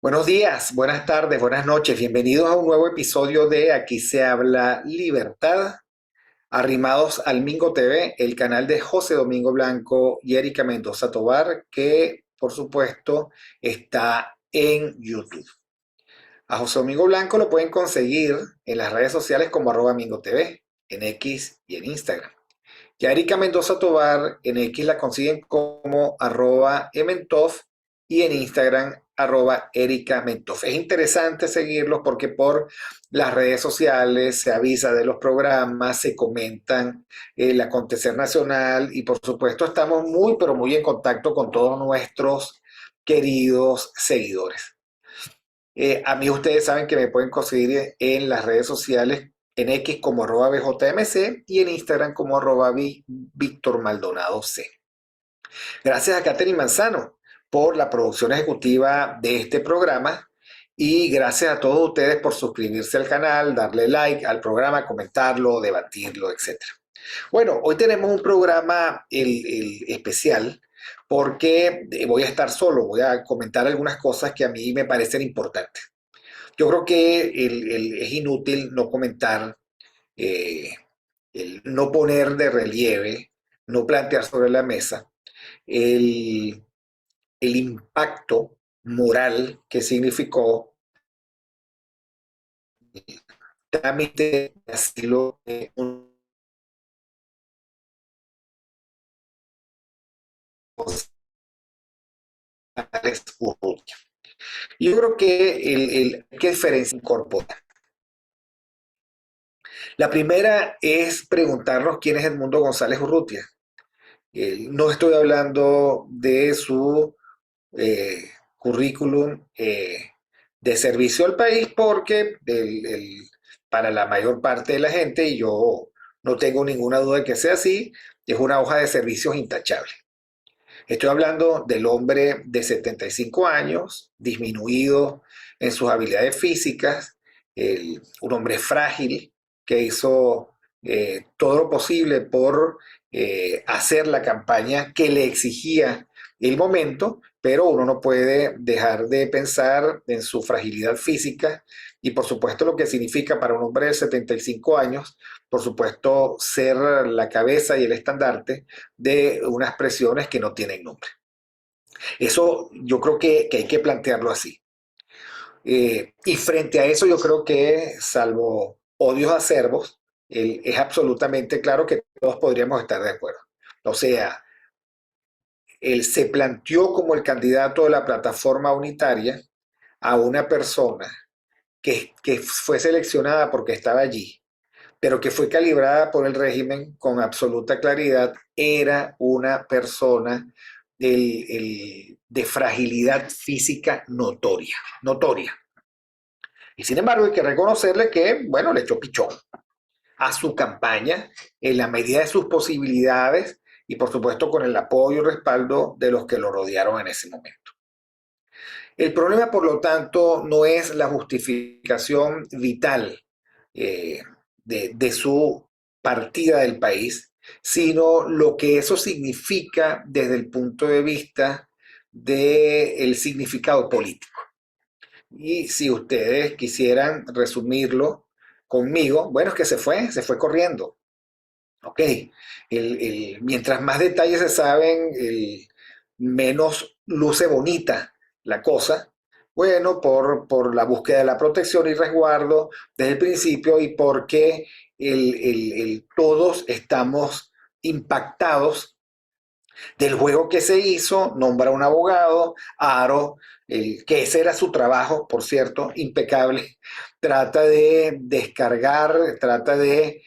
Buenos días, buenas tardes, buenas noches. Bienvenidos a un nuevo episodio de Aquí se habla libertad, arrimados al Mingo TV, el canal de José Domingo Blanco y Erika Mendoza Tobar, que por supuesto está en YouTube. A José Domingo Blanco lo pueden conseguir en las redes sociales como @Mingo TV, en X y en Instagram. Y a Erika Mendoza Tobar en X la consiguen como @Ementof y en Instagram @Erika Mentof. Es interesante seguirlos porque por las redes sociales se avisa de los programas, se comentan el acontecer nacional y por supuesto estamos muy pero muy en contacto con todos nuestros queridos seguidores. A mí ustedes saben que me pueden conseguir en las redes sociales en X como @BJMC y en Instagram como @Víctor Maldonado C. Gracias a Catherine Manzano por la producción ejecutiva de este programa y gracias a todos ustedes por suscribirse al canal, darle like al programa, comentarlo, debatirlo, etcétera. Bueno, hoy tenemos un programa especial porque voy a estar solo, voy a comentar algunas cosas que a mí me parecen importantes. Yo creo que es inútil no comentar, eh, no poner de relieve, no plantear sobre la mesa el, el impacto moral que significó el trámite de asilo de González Urrutia. Yo creo que ¿qué diferencia incorpora? La primera es preguntarnos quién es Edmundo González Urrutia. No estoy hablando de su currículum de servicio al país porque para la mayor parte de la gente, y yo no tengo ninguna duda de que sea así, es una hoja de servicios intachable. Estoy hablando del hombre de 75 años, disminuido en sus habilidades físicas, un hombre frágil que hizo todo lo posible por hacer la campaña que le exigía el momento, pero uno no puede dejar de pensar en su fragilidad física y por supuesto lo que significa para un hombre de 75 años, por supuesto ser la cabeza y el estandarte de unas presiones que no tienen nombre. Eso yo creo que hay que plantearlo así. Y frente a eso yo creo que, salvo odios acervos, es absolutamente claro que todos podríamos estar de acuerdo. O sea, él se planteó como el candidato de la plataforma unitaria a una persona que fue seleccionada porque estaba allí, pero que fue calibrada por el régimen con absoluta claridad, era una persona de fragilidad física notoria, notoria. Y sin embargo hay que reconocerle que, bueno, le echó pichón a su campaña en la medida de sus posibilidades y por supuesto con el apoyo y respaldo de los que lo rodearon en ese momento. El problema, por lo tanto, no es la justificación vital eh, de su partida del país, sino lo que eso significa desde el punto de vista del significado político. Y si ustedes quisieran resumirlo conmigo, bueno, es que se fue corriendo. Ok, mientras más detalles se saben, menos luce bonita la cosa. Bueno, la búsqueda de la protección y resguardo desde el principio y porque todos estamos impactados del juego que se hizo, nombra un abogado, Aro, que ese era su trabajo, por cierto, impecable, trata de descargar, trata el,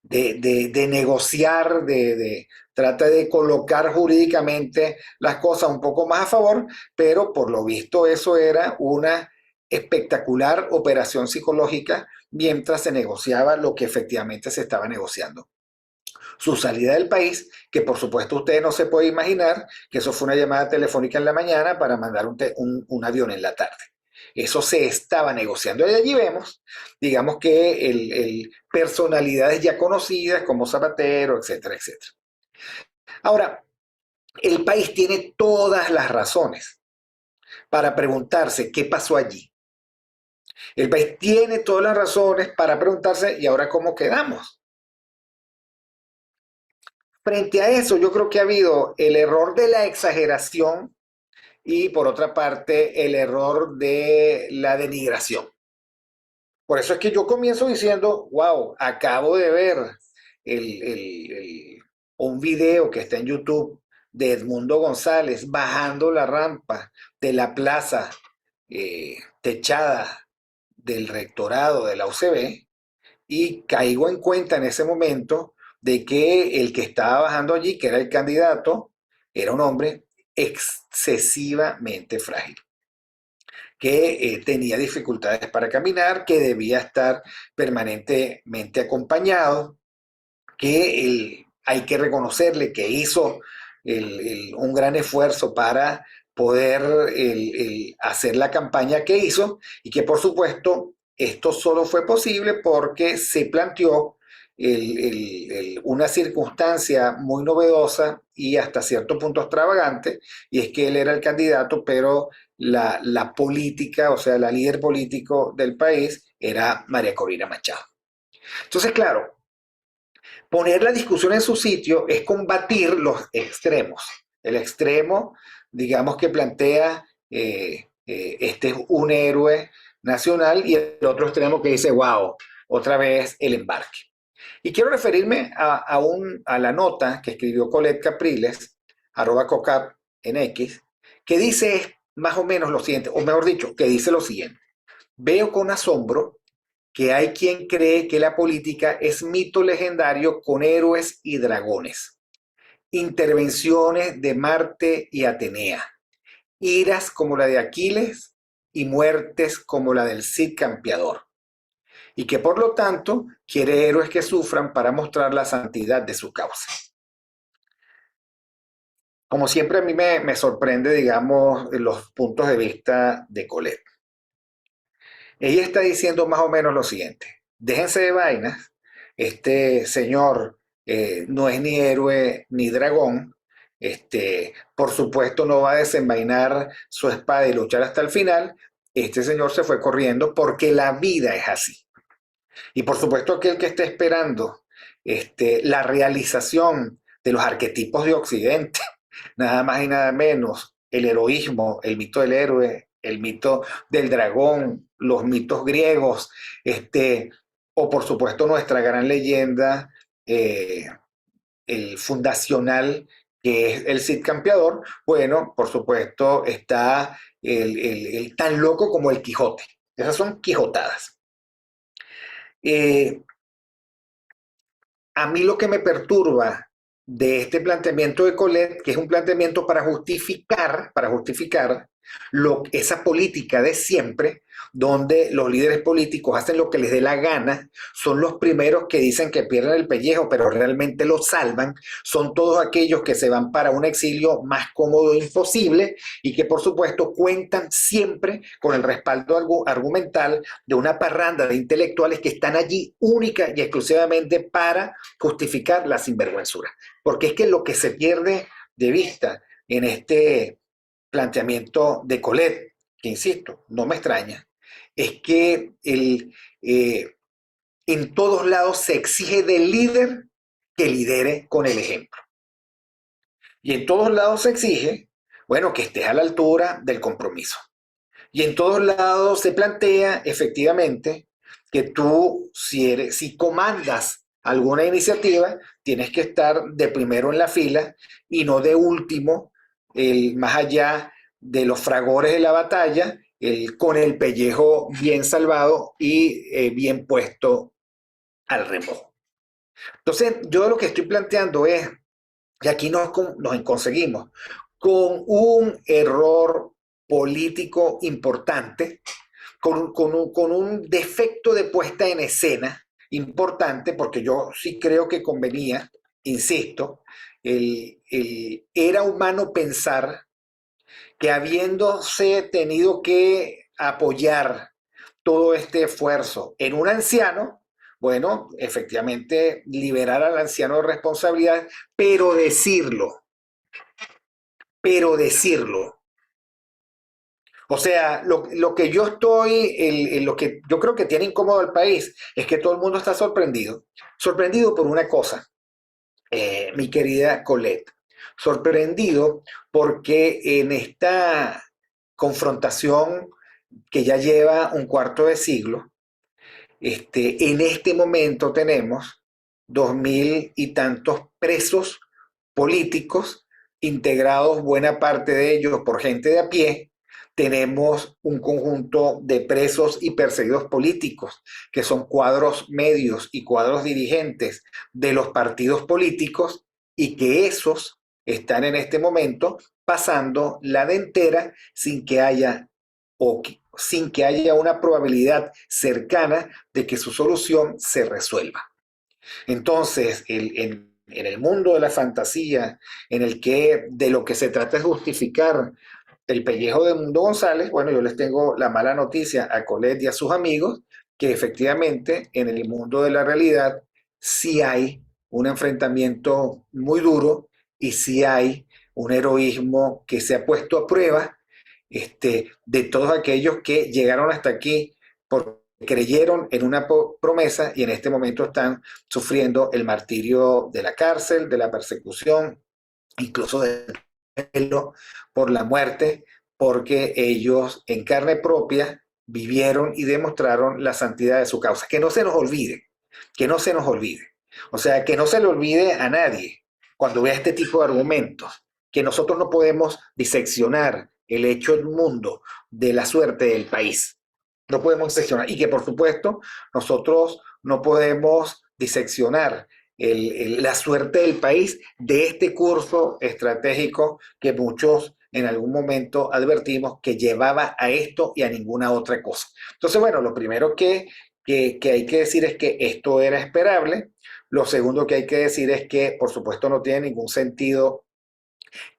de negociar, trata de colocar jurídicamente las cosas un poco más a favor, pero por lo visto eso era una espectacular operación psicológica mientras se negociaba lo que efectivamente se estaba negociando. Su salida del país, que por supuesto usted no se puede imaginar que eso fue una llamada telefónica en la mañana para mandar un avión en la tarde. Eso se estaba negociando. Y allí vemos, digamos que personalidades ya conocidas como Zapatero, etcétera, etcétera. Ahora, el país tiene todas las razones para preguntarse qué pasó allí. El país tiene todas las razones para preguntarse, ¿y ahora cómo quedamos? Frente a eso, yo creo que ha habido el error de la exageración y, por otra parte, el error de la denigración. Por eso es que yo comienzo diciendo, wow, acabo de ver un video que está en YouTube de Edmundo González bajando la rampa de la plaza techada del rectorado de la UCB, y caigo en cuenta en ese momento de que el que estaba bajando allí, que era el candidato, era un hombre excesivamente frágil, que tenía dificultades para caminar, que debía estar permanentemente acompañado, que hay que reconocerle que hizo un gran esfuerzo para poder hacer la campaña que hizo, y que por supuesto esto solo fue posible porque se planteó una circunstancia muy novedosa y hasta cierto punto extravagante, y es que él era el candidato, pero la política, o sea, la líder político del país era María Corina Machado. Entonces, claro, poner la discusión en su sitio es combatir los extremos. El extremo, digamos, que plantea este es un héroe nacional, y el otro extremo que dice, wow, otra vez el embarque. Y quiero referirme a la nota que escribió Colette Capriles, @cocap en X, que dice más o menos lo siguiente, o mejor dicho, que dice lo siguiente: veo con asombro que hay quien cree que la política es mito legendario con héroes y dragones, intervenciones de Marte y Atenea, iras como la de Aquiles y muertes como la del Cid Campeador, y que por lo tanto quiere héroes que sufran para mostrar la santidad de su causa. Como siempre, a mí me sorprende, digamos, los puntos de vista de Colette. Ella está diciendo más o menos lo siguiente: déjense de vainas, este señor no es ni héroe ni dragón, por supuesto no va a desenvainar su espada y luchar hasta el final, este señor se fue corriendo porque la vida es así. Y por supuesto aquel que esté esperando la realización de los arquetipos de Occidente, nada más y nada menos, el heroísmo, el mito del héroe, el mito del dragón, los mitos griegos, o por supuesto nuestra gran leyenda, eh, el fundacional, que es el Cid Campeador. Bueno, por supuesto está el tan loco como el Quijote. Esas son quijotadas. Eh, a mí lo que me perturba de este planteamiento de Colette, que es un planteamiento para justificar esa política de siempre, donde los líderes políticos hacen lo que les dé la gana, son los primeros que dicen que pierden el pellejo, pero realmente lo salvan, son todos aquellos que se van para un exilio más cómodo e imposible, y que por supuesto cuentan siempre con el respaldo argumental de una parranda de intelectuales que están allí única y exclusivamente para justificar la sinvergüenzura. Porque es que lo que se pierde de vista en este planteamiento de Colette, que insisto, no me extraña, es que en todos lados se exige del líder que lidere con el ejemplo. Y en todos lados se exige, bueno, que estés a la altura del compromiso. Y en todos lados se plantea efectivamente que tú, si comandas alguna iniciativa, tienes que estar de primero en la fila y no de último, más allá de los fragores de la batalla, con el pellejo bien salvado y bien puesto al remojo. Entonces, yo lo que estoy planteando es que aquí nos conseguimos con un error político importante, con un defecto de puesta en escena importante, porque yo sí creo que convenía, insisto, era humano pensar que habiéndose tenido que apoyar todo este esfuerzo en un anciano, bueno, efectivamente liberar al anciano de responsabilidad, pero decirlo, O sea, lo que yo estoy, lo que yo creo que tiene incómodo al país es que todo el mundo está sorprendido. Sorprendido por una cosa, mi querida Colette. Sorprendido porque en esta confrontación que ya lleva un cuarto de siglo, en este momento tenemos 2000 y tantos presos políticos, integrados buena parte de ellos por gente de a pie. Tenemos un conjunto de presos y perseguidos políticos, que son cuadros medios y cuadros dirigentes de los partidos políticos, y que esos están en este momento pasando la dentera sin que haya sin que haya una probabilidad cercana de que su solución se resuelva. Entonces, en el mundo de la fantasía, en el que de lo que se trata es justificar el pellejo de Mundo González, bueno, yo les tengo la mala noticia a Colette y a sus amigos, que efectivamente en el mundo de la realidad sí hay un enfrentamiento muy duro y sí hay un heroísmo que se ha puesto a prueba, de todos aquellos que llegaron hasta aquí porque creyeron en una promesa y en este momento están sufriendo el martirio de la cárcel, de la persecución, incluso del duelo por la muerte, porque ellos en carne propia vivieron y demostraron la santidad de su causa. Que no se nos olvide, que no se nos olvide. O sea, que no se le olvide a nadie cuando vea este tipo de argumentos, que nosotros no podemos diseccionar el hecho del mundo de la suerte del país. No podemos diseccionar. Y que por supuesto nosotros no podemos diseccionar la suerte del país de este curso estratégico que muchos en algún momento advertimos que llevaba a esto y a ninguna otra cosa. Entonces, bueno, lo primero que hay que decir es que esto era esperable. Lo segundo que hay que decir es que, por supuesto, no tiene ningún sentido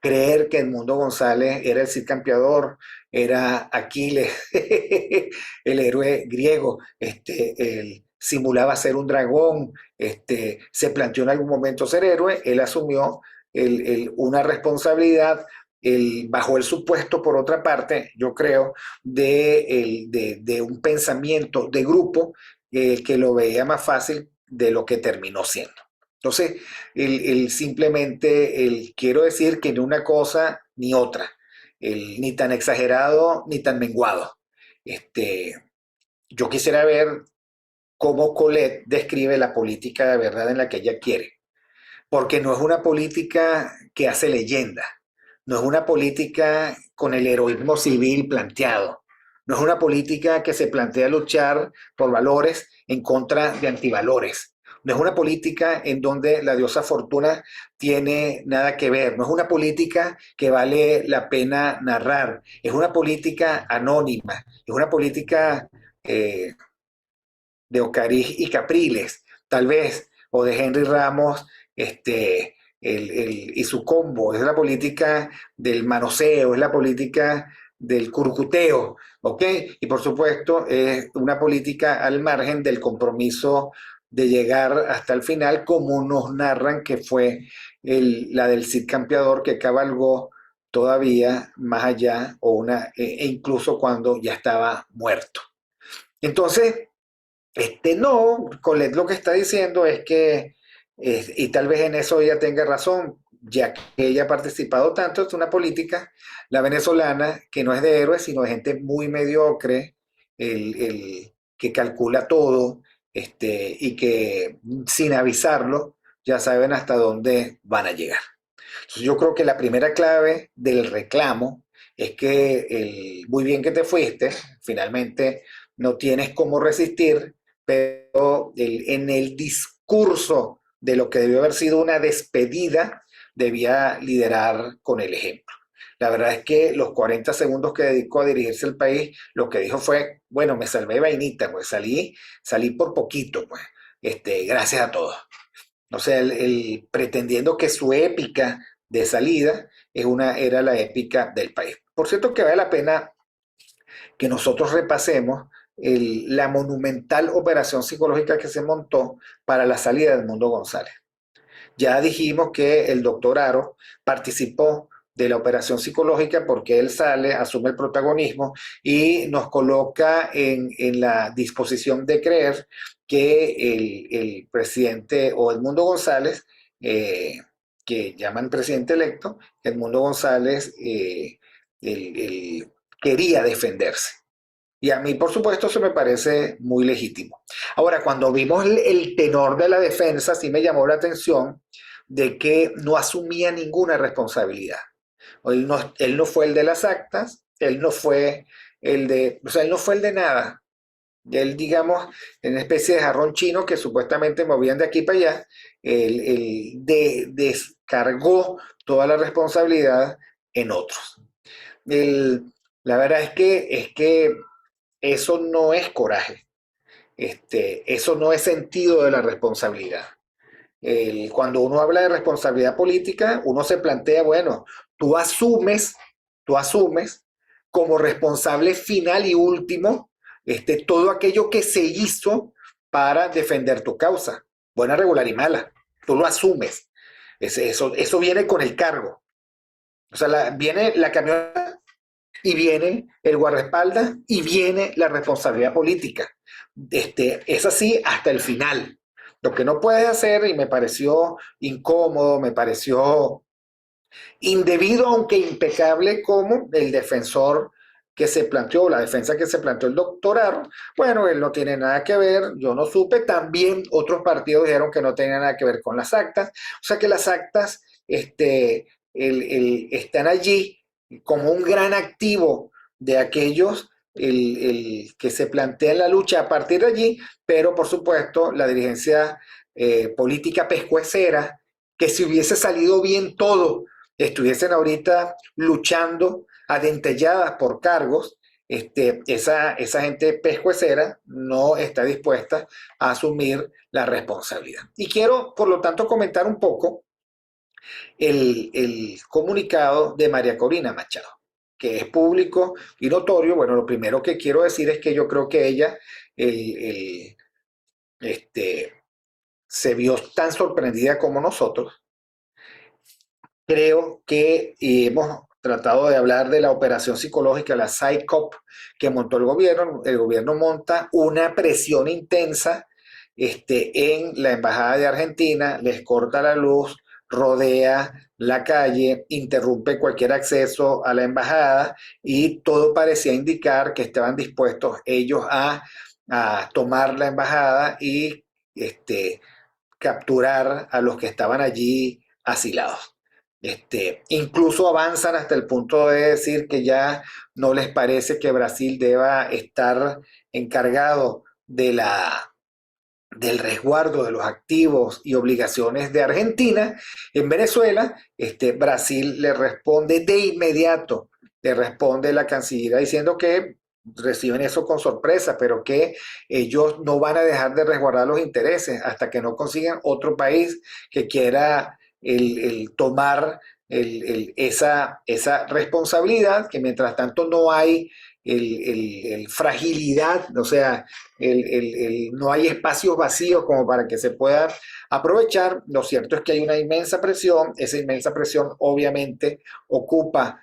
creer que Edmundo González era el Cid Campeador, era Aquiles, el héroe griego, él simulaba ser un dragón, se planteó en algún momento ser héroe, él asumió una responsabilidad, bajo el supuesto, por otra parte, yo creo, de un pensamiento de grupo que lo veía más fácil de lo que terminó siendo. Entonces, simplemente quiero decir que ni una cosa ni otra, ni tan exagerado ni tan menguado. Este, yo quisiera ver cómo Colette describe la política de verdad en la que ella quiere, porque no es una política que hace leyenda, no es una política con el heroísmo civil planteado, no es una política que se plantea luchar por valores en contra de antivalores, no es una política en donde la diosa Fortuna tiene nada que ver, no es una política que vale la pena narrar, es una política anónima, es una política de Ocariz y Capriles, tal vez, o de Henry Ramos, y su combo, es la política del manoseo, es la política del curcuteo, ¿ok? Y por supuesto es una política al margen del compromiso de llegar hasta el final, como nos narran que fue la del Cid Campeador, que cabalgó todavía más allá, e incluso cuando ya estaba muerto. Entonces, no, Colette lo que está diciendo es que, y tal vez en eso ella tenga razón, ya que ella ha participado tanto, es una política, la venezolana, que no es de héroes, sino de gente muy mediocre, que calcula todo, y que sin avisarlo ya saben hasta dónde van a llegar. Entonces yo creo que la primera clave del reclamo es que muy bien que te fuiste, finalmente no tienes cómo resistir, pero en el discurso de lo que debió haber sido una despedida, debía liderar con el ejemplo. La verdad es que los 40 segundos que dedicó a dirigirse al país, lo que dijo fue, bueno, me salvé vainita, pues salí por poquito, pues, gracias a todos. O sea, pretendiendo que su épica de salida era la épica del país. Por cierto que vale la pena que nosotros repasemos la monumental operación psicológica que se montó para la salida de Edmundo González. Ya dijimos que el doctor Aro participó de la operación psicológica porque él sale, asume el protagonismo y nos coloca en la disposición de creer que el presidente o Edmundo González, que llaman presidente electo, Edmundo González quería defenderse. Y a mí, por supuesto, eso me parece muy legítimo. Ahora, cuando vimos el tenor de la defensa, sí me llamó la atención de que no asumía ninguna responsabilidad. Él no fue el de las actas, él no fue el de, o sea, él no fue el de nada. Él, digamos, en una especie de jarrón chino que supuestamente movían de aquí para allá, descargó toda la responsabilidad en otros. El- la verdad es que eso no es coraje, eso no es sentido de la responsabilidad. Cuando uno habla de responsabilidad política, uno se plantea, bueno, tú asumes, tú asumes como responsable final y último todo aquello que se hizo para defender tu causa, buena, regular y mala. Tú lo asumes. Eso viene con el cargo. O sea, viene la camioneta y viene el guardaespaldas y viene la responsabilidad política. Es así hasta el final. Lo que no puedes hacer, y me pareció incómodo, me pareció indebido, aunque impecable, como el defensor que se planteó, la defensa que se planteó el doctor Aro, bueno, él no tiene nada que ver, yo no supe, también otros partidos dijeron que no tenía nada que ver con las actas, o sea que las actas están allí como un gran activo de aquellos que se plantean la lucha a partir de allí, pero por supuesto la dirigencia política pescuecera, que si hubiese salido bien todo, estuviesen ahorita luchando adentelladas por cargos, esa gente pescuecera no está dispuesta a asumir la responsabilidad. Y quiero, por lo tanto, comentar un poco el comunicado de María Corina Machado, que es público y notorio. Bueno, lo primero que quiero decir es que yo creo que ella el, el, este, se vio tan sorprendida como nosotros. Creo que hemos tratado de hablar de la operación psicológica, la PsyCop, que montó el gobierno. El gobierno monta una presión intensa en la embajada de Argentina, les corta la luz, rodea la calle, interrumpe cualquier acceso a la embajada y todo parecía indicar que estaban dispuestos ellos a tomar la embajada y capturar a los que estaban allí asilados. Incluso avanzan hasta el punto de decir que ya no les parece que Brasil deba estar encargado del resguardo de los activos y obligaciones de Argentina. En Venezuela, Brasil le responde de inmediato, le responde la Cancillería diciendo que reciben eso con sorpresa, pero que ellos no van a dejar de resguardar los intereses hasta que no consigan otro país que quiera tomar esa responsabilidad, que mientras tanto no hay fragilidad, o sea, no hay espacios vacíos como para que se puedan aprovechar. Lo cierto es que hay una inmensa presión, esa inmensa presión obviamente ocupa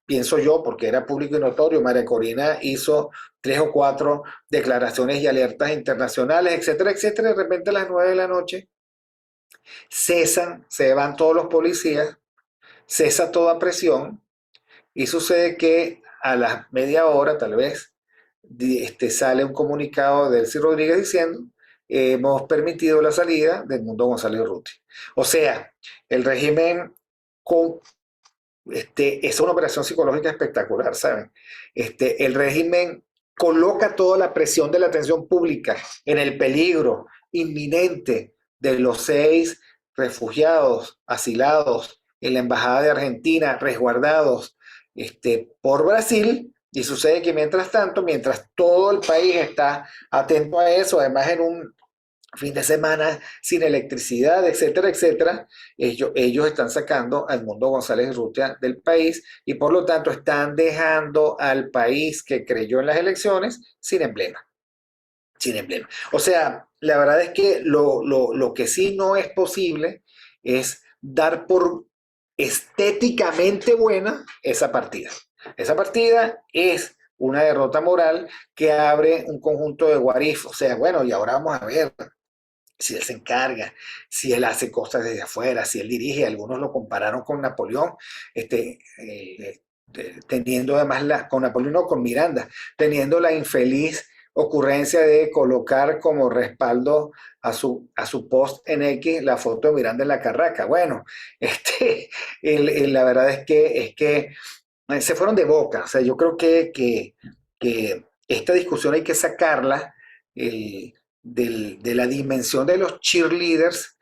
pienso yo, porque era público y notorio, María Corina hizo 3 o 4 declaraciones y alertas internacionales, etcétera, etcétera. De repente a las 9 de la noche cesan, se van todos los policías, cesa toda presión y sucede que a las media hora, tal vez, sale un comunicado de Elsie Rodríguez diciendo hemos permitido la salida del Mundo González Urrutia. O sea, el régimen con, es una operación psicológica espectacular, ¿saben? El régimen coloca toda la presión de la atención pública en el peligro inminente de los 6 refugiados, asilados en la Embajada de Argentina, resguardados por Brasil, y sucede que mientras tanto, mientras todo el país está atento a eso, además en un fin de semana sin electricidad, etcétera, etcétera, ellos están sacando al Mundo González Urrutia del país y por lo tanto están dejando al país que creyó en las elecciones sin emblema. Sin emblema. O sea, la verdad es que lo que sí no es posible es dar por estéticamente buena esa partida. Esa partida es una derrota moral que abre un conjunto de what if. O sea, bueno, y ahora vamos a ver si él se encarga, si él hace cosas desde afuera, si él dirige. Algunos lo compararon con Napoleón, teniendo además con Napoleón o con Miranda, teniendo la infeliz ocurrencia de colocar como respaldo a su post en X la foto de Miranda en la Carraca. Bueno, la verdad es que se fueron de boca. O sea, yo creo que esta discusión hay que sacarla de la dimensión de los cheerleaders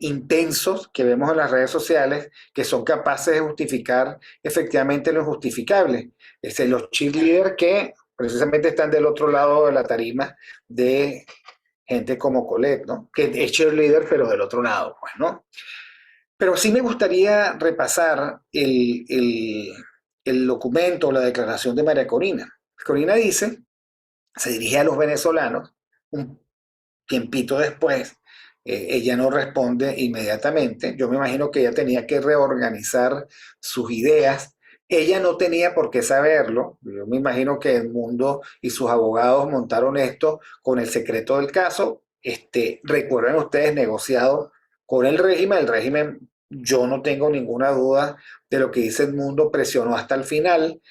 intensos que vemos en las redes sociales, que son capaces de justificar efectivamente lo injustificable. Los cheerleaders que precisamente están del otro lado de la tarima de gente como Colette, ¿no? Que es cheerleader, pero del otro lado, pues, ¿no? Pero sí me gustaría repasar el documento, la declaración de María Corina. Corina dice, se dirige a los venezolanos, un tiempito después, ella no responde inmediatamente. Yo me imagino que ella tenía que reorganizar sus ideas. Ella no tenía por qué saberlo. Yo me imagino que el mundo y sus abogados montaron esto con el secreto del caso. Recuerden ustedes, negociado con el régimen. El régimen, yo no tengo ninguna duda de lo que dice el mundo, presionó hasta el final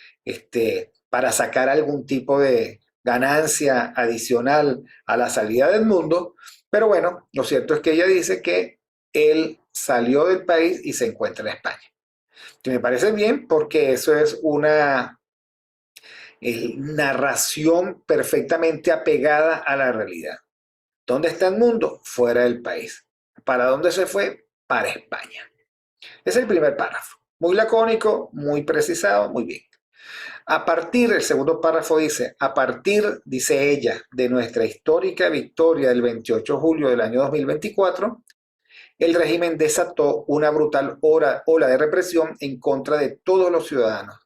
para sacar algún tipo de ganancia adicional a la salida del mundo, pero bueno, lo cierto es que ella dice que él salió del país y se encuentra en España. Que me parece bien porque eso es una narración perfectamente apegada a la realidad. ¿Dónde está el mundo? Fuera del país. ¿Para dónde se fue? Para España. Es el primer párrafo. Muy lacónico, muy precisado, muy bien. A partir, el segundo párrafo dice, a partir, dice ella, de nuestra histórica victoria del 28 de julio del año 2024, el régimen desató una brutal ola de represión en contra de todos los ciudadanos,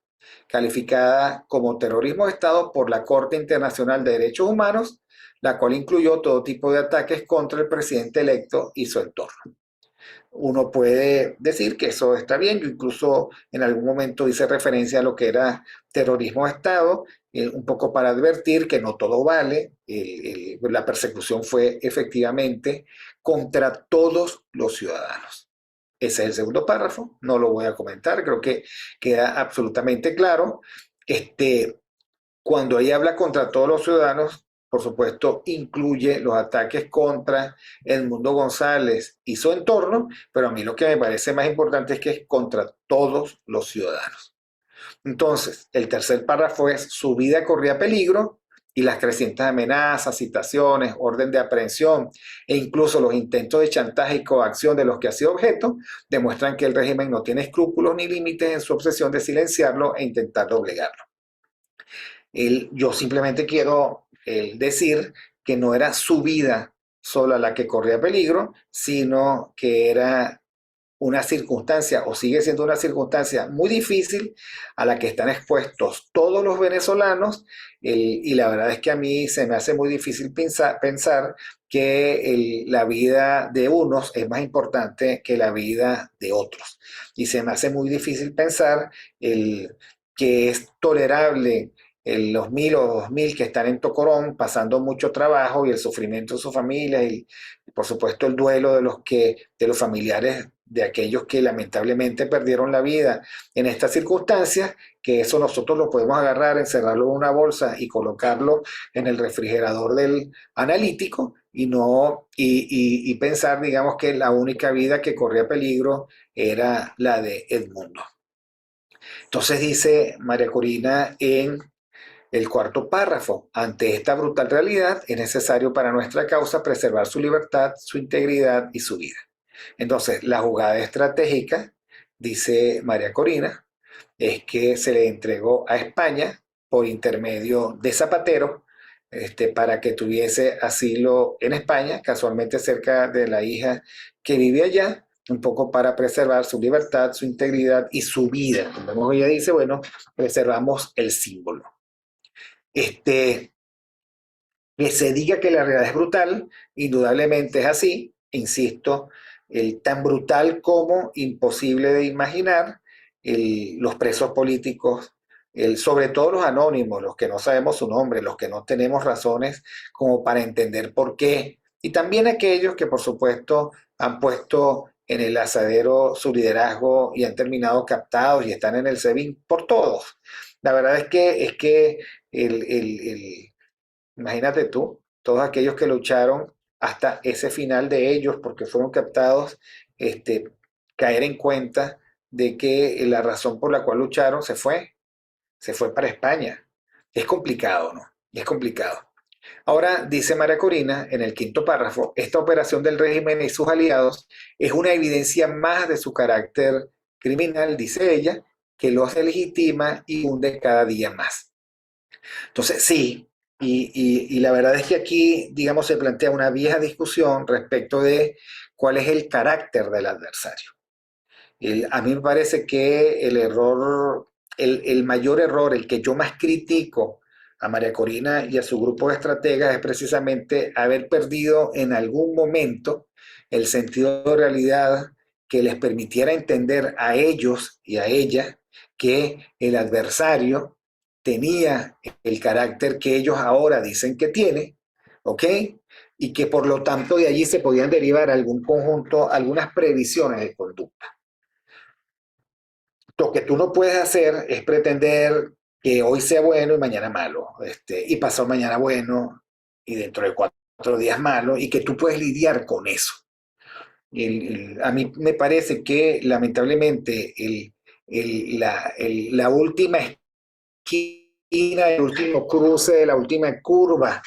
calificada como terrorismo de Estado por la Corte Internacional de Derechos Humanos, la cual incluyó todo tipo de ataques contra el presidente electo y su entorno. Uno puede decir que eso está bien. Yo incluso en algún momento hice referencia a lo que era terrorismo de Estado, un poco para advertir que no todo vale. La persecución fue efectivamente contra todos los ciudadanos. Ese es el segundo párrafo, no lo voy a comentar, creo que queda absolutamente claro. Cuando ella habla contra todos los ciudadanos, por supuesto, incluye los ataques contra Edmundo González y su entorno, pero a mí lo que me parece más importante es que es contra todos los ciudadanos. Entonces, el tercer párrafo es: su vida corría peligro y las crecientes amenazas, citaciones, orden de aprehensión e incluso los intentos de chantaje y coacción de los que ha sido objeto demuestran que el régimen no tiene escrúpulos ni límites en su obsesión de silenciarlo e intentar doblegarlo. Yo simplemente quiero decir que no era su vida sola la que corría peligro, sino que era una circunstancia, o sigue siendo una circunstancia muy difícil a la que están expuestos todos los venezolanos, y la verdad es que a mí se me hace muy difícil pensar que la vida de unos es más importante que la vida de otros. Y se me hace muy difícil pensar que es tolerable los 1.000 o 2.000 que están en Tocorón pasando mucho trabajo y el sufrimiento de sus familias y por supuesto el duelo de los familiares de aquellos que lamentablemente perdieron la vida en estas circunstancias, que eso nosotros lo podemos agarrar, encerrarlo en una bolsa y colocarlo en el refrigerador del analítico y no y pensar, digamos, que la única vida que corría peligro era la de Edmundo. Entonces dice María Corina en el cuarto párrafo: ante esta brutal realidad es necesario para nuestra causa preservar su libertad, su integridad y su vida. Entonces, la jugada estratégica, dice María Corina, es que se le entregó a España por intermedio de Zapatero, para que tuviese asilo en España, casualmente cerca de la hija que vive allá, un poco para preservar su libertad, su integridad y su vida. Como ella dice, bueno, preservamos el símbolo. Que se diga que la realidad es brutal, indudablemente es así, insisto, tan brutal como imposible de imaginar, los presos políticos, sobre todo los anónimos, los que no sabemos su nombre, los que no tenemos razones como para entender por qué, y también aquellos que por supuesto han puesto en el asadero su liderazgo y han terminado captados y están en el SEBIN por todos. La verdad es que imagínate tú, todos aquellos que lucharon hasta ese final de ellos porque fueron captados, este, caer en cuenta de que la razón por la cual lucharon se fue para España. Es complicado, ¿no? Es complicado. Ahora, dice María Corina en el quinto párrafo, esta operación del régimen y sus aliados es una evidencia más de su carácter criminal, dice ella, que los legitima y hunde cada día más. Entonces, sí, y la verdad es que aquí, digamos, se plantea una vieja discusión respecto de cuál es el carácter del adversario. A mí me parece que el error, el mayor error, el que yo más critico a María Corina y a su grupo de estrategas es precisamente haber perdido en algún momento el sentido de realidad que les permitiera entender a ellos y a ella que el adversario tenía el carácter que ellos ahora dicen que tiene, ¿ok? Y que por lo tanto de allí se podían derivar algún conjunto, algunas previsiones de conducta. Lo que tú no puedes hacer es pretender que hoy sea bueno y mañana malo, y pasado mañana bueno y dentro de 4 días malo, y que tú puedes lidiar con eso. A mí me parece que lamentablemente la última esquina, el último cruce, la última curva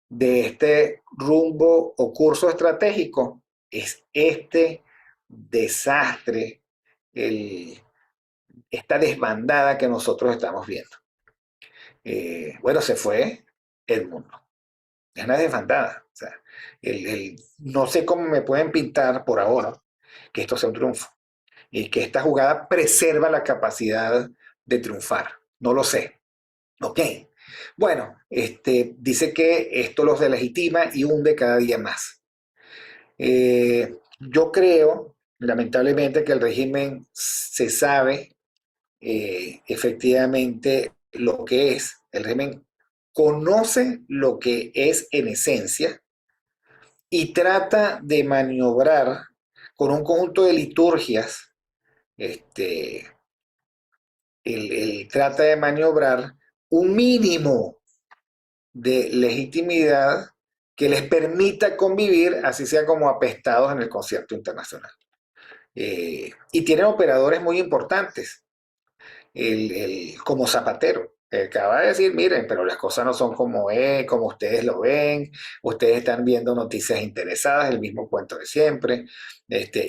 de este rumbo o curso estratégico es este desastre, el, esta desbandada que nosotros estamos viendo. Bueno, se fue Edmundo. Es una desbandada. O sea, no sé cómo me pueden pintar por ahora que esto sea un triunfo y que esta jugada preserva la capacidad de triunfar. No lo sé. Ok. Bueno, dice que esto los delegitima y hunde cada día más. Yo creo, lamentablemente, que el régimen se sabe efectivamente lo que es. El régimen conoce lo que es en esencia y trata de maniobrar con un conjunto de liturgias, este, trata de maniobrar un mínimo de legitimidad que les permita convivir, así sea como apestados en el concierto internacional. Y tienen operadores muy importantes. Como Zapatero. Acaba de decir, miren, pero las cosas no son como es, como ustedes lo ven, ustedes están viendo noticias interesadas, el mismo cuento de siempre.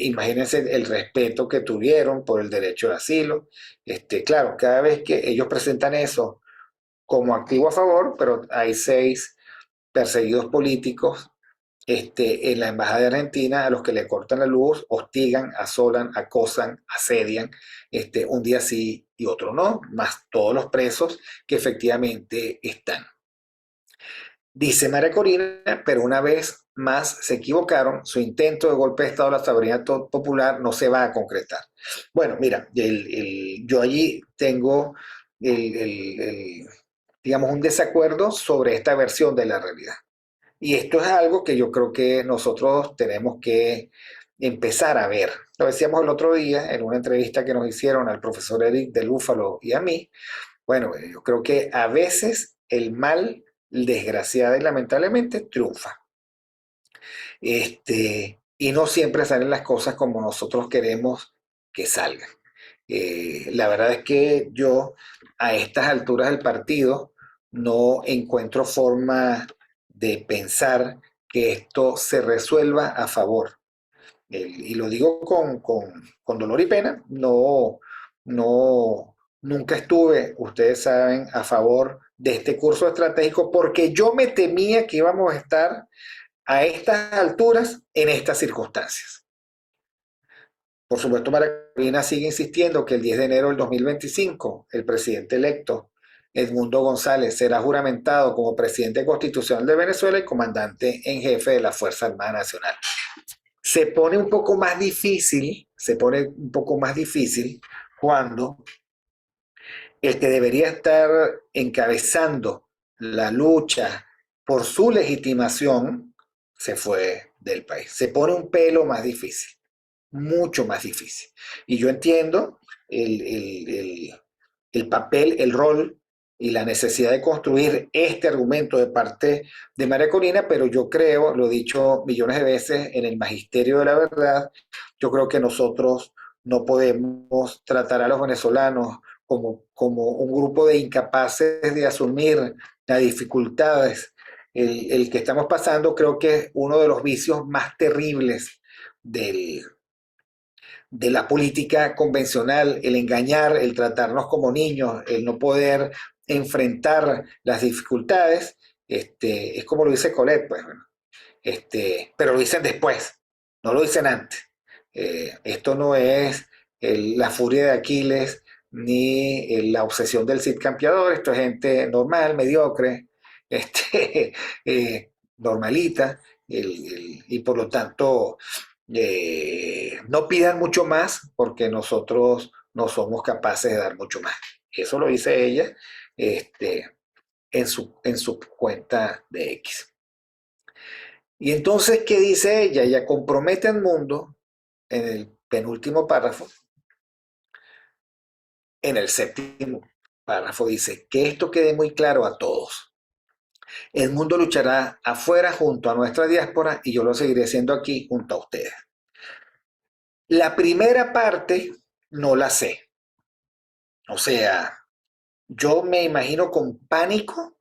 Imagínense el respeto que tuvieron por el derecho de asilo. Claro, cada vez que ellos presentan eso como activo a favor, pero hay 6 perseguidos políticos en la embajada de Argentina a los que le cortan la luz, hostigan, asolan, acosan, asedian, un día sí y otro no, más todos los presos que efectivamente están. Dice María Corina, pero una vez más se equivocaron, su intento de golpe de Estado a la soberanía popular no se va a concretar. Bueno, mira, yo allí tengo digamos, un desacuerdo sobre esta versión de la realidad. Y esto es algo que yo creo que nosotros tenemos que empezar a ver. Lo decíamos el otro día en una entrevista que nos hicieron al profesor Eric del Búfalo y a mí. Bueno, yo creo que a veces el mal, desgraciado y lamentablemente, triunfa. Y no siempre salen las cosas como nosotros queremos que salgan. La verdad es que yo a estas alturas del partido no encuentro forma de pensar que esto se resuelva a favor. Y lo digo con dolor y pena, nunca estuve, ustedes saben, a favor de este curso estratégico porque yo me temía que íbamos a estar a estas alturas en estas circunstancias. Por supuesto, Marina sigue insistiendo que el 10 de enero del 2025 el presidente electo Edmundo González será juramentado como presidente constitucional de Venezuela y comandante en jefe de la Fuerza Armada Nacional. Se pone un poco más difícil, se pone un poco más difícil cuando el que debería estar encabezando la lucha por su legitimación se fue del país. Se pone un pelo más difícil, mucho más difícil. Y yo entiendo el papel, el rol y la necesidad de construir este argumento de parte de María Corina, pero yo creo, lo he dicho millones de veces, en el magisterio de la verdad, yo creo que nosotros no podemos tratar a los venezolanos como un grupo de incapaces de asumir las dificultades. El que estamos pasando creo que es uno de los vicios más terribles del, de la política convencional, el engañar, el tratarnos como niños, el no poder enfrentar las dificultades, es como lo dice Colette, pues, bueno, pero lo dicen después, no lo dicen antes. Esto no es la furia de Aquiles ni la obsesión del Cid Campeador, esto es gente normal, mediocre, este, normalita, y por lo tanto no pidan mucho más porque nosotros no somos capaces de dar mucho más. Eso lo dice ella este, en su cuenta de X. Y entonces, ¿qué dice ella? Ella compromete al mundo en el penúltimo párrafo, en el séptimo párrafo dice que esto quede muy claro a todos. El mundo luchará afuera junto a nuestra diáspora y yo lo seguiré haciendo aquí junto a ustedes. La primera parte no la sé. O sea, yo me imagino con pánico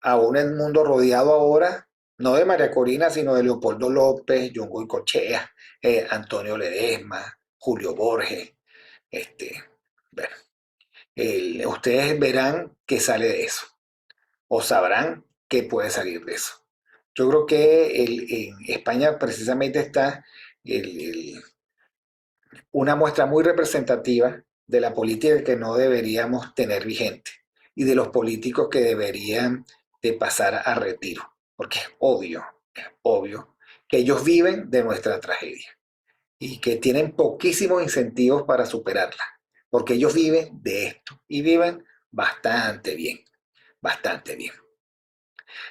a un mundo rodeado ahora, no de María Corina, sino de Leopoldo López, John Goycochea, Antonio Ledesma, Julio Borges. Este, bueno, ustedes verán qué sale de eso, o sabrán qué puede salir de eso. Yo creo que en España precisamente está una muestra muy representativa de la política que no deberíamos tener vigente y de los políticos que deberían de pasar a retiro, porque es obvio que ellos viven de nuestra tragedia y que tienen poquísimos incentivos para superarla, porque ellos viven de esto y viven bastante bien, bastante bien.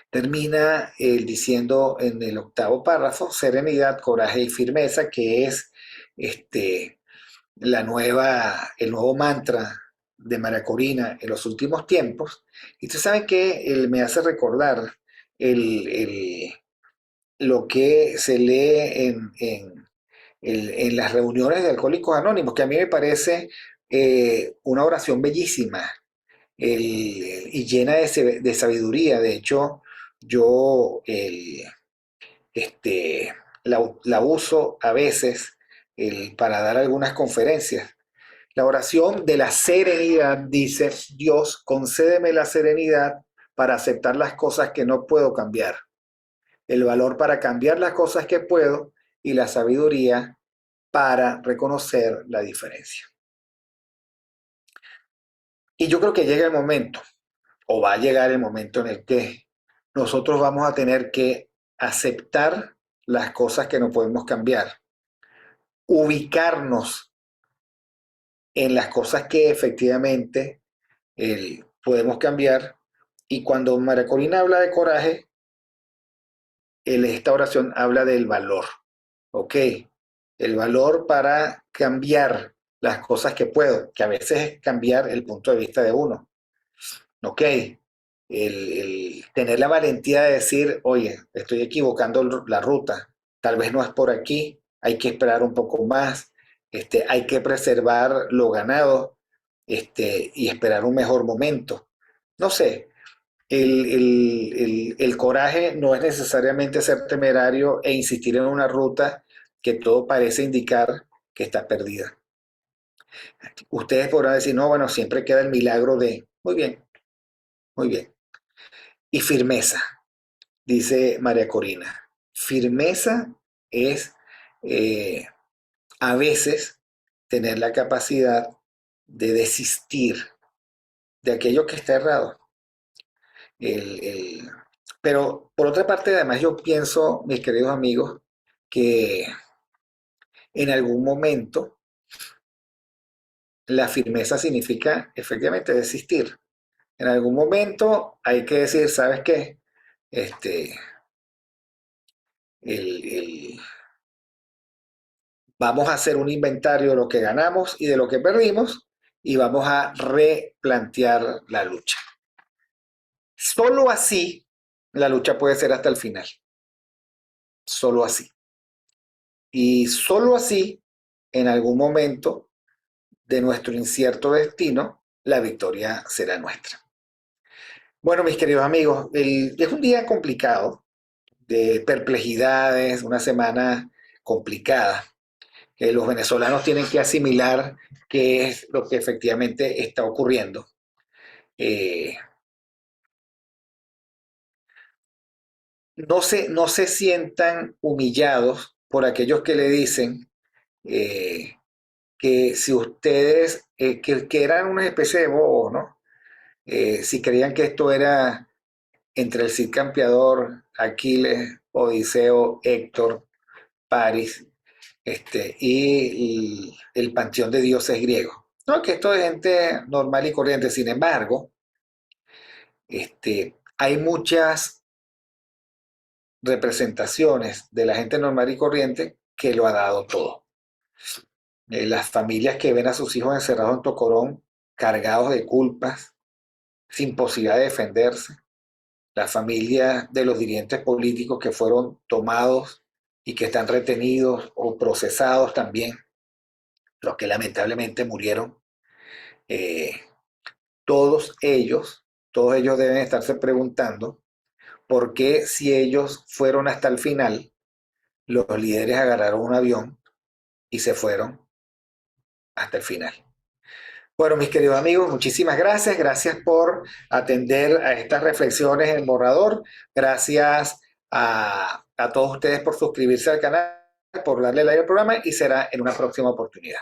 Termina diciendo en el octavo párrafo, serenidad, coraje y firmeza, que es el nuevo mantra de María Corina en los últimos tiempos. Y ustedes saben que él me hace recordar el, el, lo que se lee en las reuniones de Alcohólicos Anónimos, que a mí me parece una oración bellísima y llena de sabiduría. De hecho, yo la uso a veces para dar algunas conferencias. La oración de la serenidad dice: Dios, concédeme la serenidad para aceptar las cosas que no puedo cambiar, el valor para cambiar las cosas que puedo y la sabiduría para reconocer la diferencia. Y yo creo que llega el momento, o va a llegar el momento en el que nosotros vamos a tener que aceptar las cosas que no podemos cambiar, ubicarnos en las cosas que efectivamente podemos cambiar. Y cuando María Corina habla de coraje, esta oración habla del valor, ¿ok? El valor para cambiar las cosas que puedo, que a veces es cambiar el punto de vista de uno, ¿ok? Tener la valentía de decir, oye, estoy equivocando la ruta, tal vez no es por aquí, hay que esperar un poco más, hay que preservar lo ganado, y esperar un mejor momento. No sé, el coraje no es necesariamente ser temerario e insistir en una ruta que todo parece indicar que está perdida. Ustedes podrán decir, no, bueno, siempre queda el milagro de, muy bien, muy bien. Y firmeza, dice María Corina. Firmeza es eh, a veces tener la capacidad de desistir de aquello que está errado. El, el, pero por otra parte, además yo pienso, mis queridos amigos, que en algún momento la firmeza significa efectivamente desistir. En algún momento hay que decir, ¿sabes qué? Este, el, vamos a hacer un inventario de lo que ganamos y de lo que perdimos y vamos a replantear la lucha. Solo así la lucha puede ser hasta el final. Solo así. Y solo así, en algún momento de nuestro incierto destino, la victoria será nuestra. Bueno, mis queridos amigos, es un día complicado, de perplejidades, una semana complicada, que los venezolanos tienen que asimilar qué es lo que efectivamente está ocurriendo. Eh, no se sientan humillados por aquellos que le dicen eh, que si ustedes, que eran una especie de bobos, ¿no? Si creían que esto era entre el Cid Campeador, Aquiles, Odiseo, Héctor, Paris, y el panteón de dioses griego. No, que esto es gente normal y corriente. Sin embargo, hay muchas representaciones de la gente normal y corriente que lo ha dado todo. Las familias que ven a sus hijos encerrados en Tocorón, cargados de culpas, sin posibilidad de defenderse. Las familias de los dirigentes políticos que fueron tomados y que están retenidos o procesados también, los que lamentablemente murieron. Eh, todos ellos deben estarse preguntando por qué si ellos fueron hasta el final, los líderes agarraron un avión y se fueron hasta el final. Bueno, mis queridos amigos, muchísimas gracias. Gracias por atender a estas reflexiones en el borrador. Gracias a todos ustedes por suscribirse al canal, por darle like al programa y será en una próxima oportunidad.